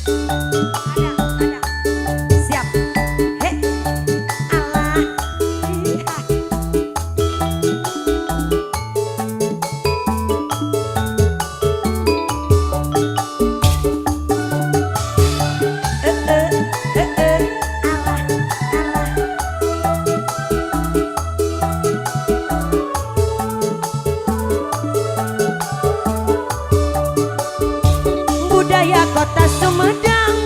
Siap. Hei, Allah. Budaya kota Sumedang,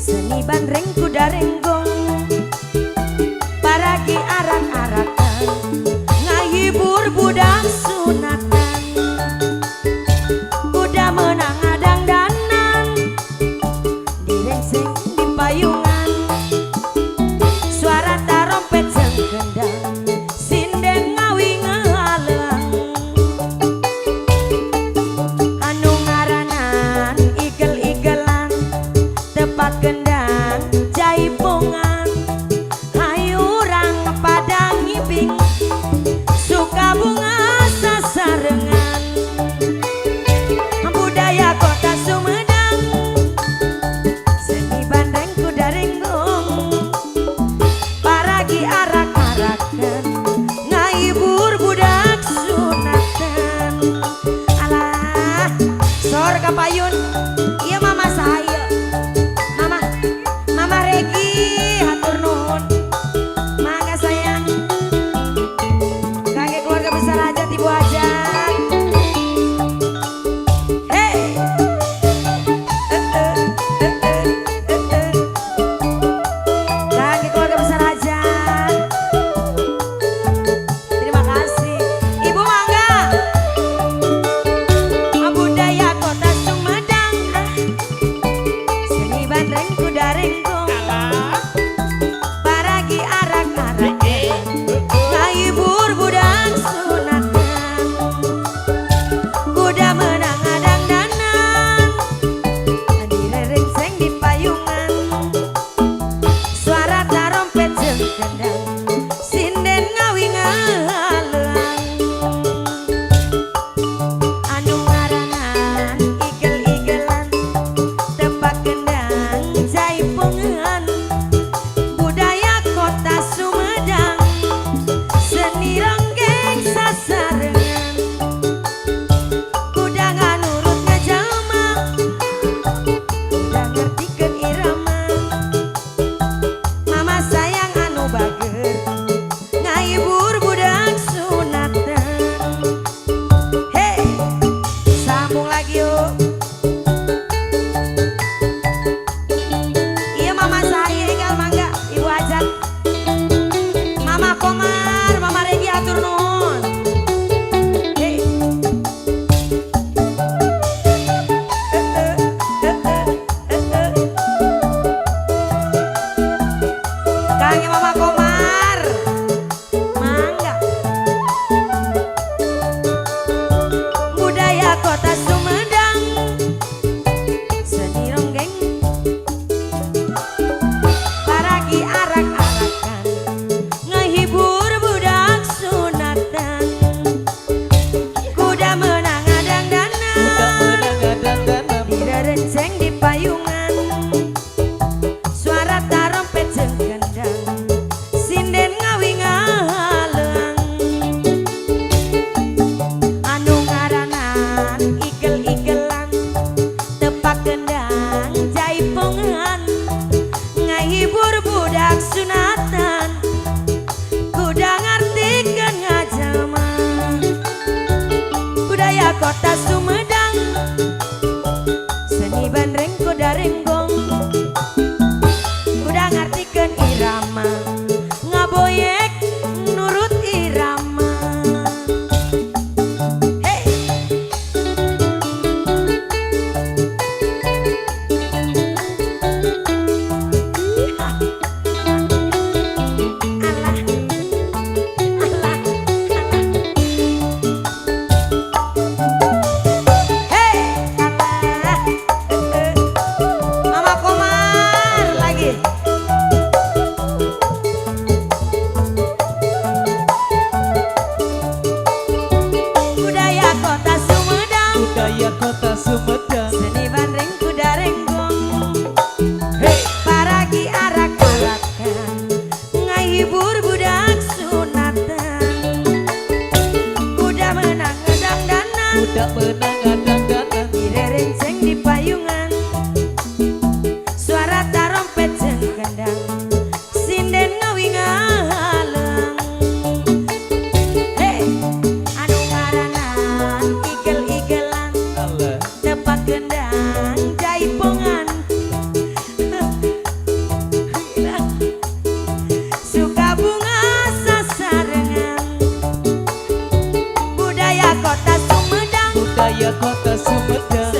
seni bandreng kuda renggong, paragi arak-arakan, ngahibur budak sunatan, kuda menang adang danan, direngseng di payungan, suara tarompet jeung kendang, sinden ngawi ngehaleang. Anu ngaranan igel-igelan, tepat gendang jaipongan, hayurang padang ngibing, suka bunga sasarengan. Budaya kota Sumedang, seni bandreng kuda renggong, paragi arak-arakan, ngahibur budak sunatan. Alah, sor kapayun, iya mama saya, mama Regi, hatur nuhun, mangga sayang, kangge keluarga besar hajat ibu hajat. Hei, kangge keluarga besar hajat. Terima kasih, ibu mangga. Budaya kota Sumedang, seni bandreng kuda renggong, paragi arak-arakan, ngahibur budak sunatan, kuda menang adang danan, direrengseng di payungan, suara tarompet jeung kendang, sinden ngawi ngahaleang. Anu ngaranan igel-igelan, tepak gendang jaipongan, budaya kota Sumedang, seni ronggeng sasarengan, kuda nganurut ngejalma, kuda ngertikeun irama, mama sayang anu bager, ngahibur budak sunatan. Hei, sambung lagi yuk. Iya mama saya egal mangga ibu hajat, mama Komar, mama Regi atur nuhun. Hei. Kangge mama Komar, mangga. Budaya kota Sumedang, seni ronggeng, paragi arak-arakan, ngahibur budak sunatan, kuda menang adang danan, direrengseng di payungan, suara tarompet jeung kendang, sinden ngawi ngahaleang. Anu ngaranan igel-igelan, tepak gendang jaipongan, ngahibur budak sunatan, kuda ngartikeun ngajalma. Budaya kota Sumedang, seni bandreng kuda renggong, kuda ngartikeun irama, ngaboyek nurut irama. Hei, sepak gendang jaipongan. Suka bunga sasarengan. Budaya kota Sumedang. Budaya kota Sumedang.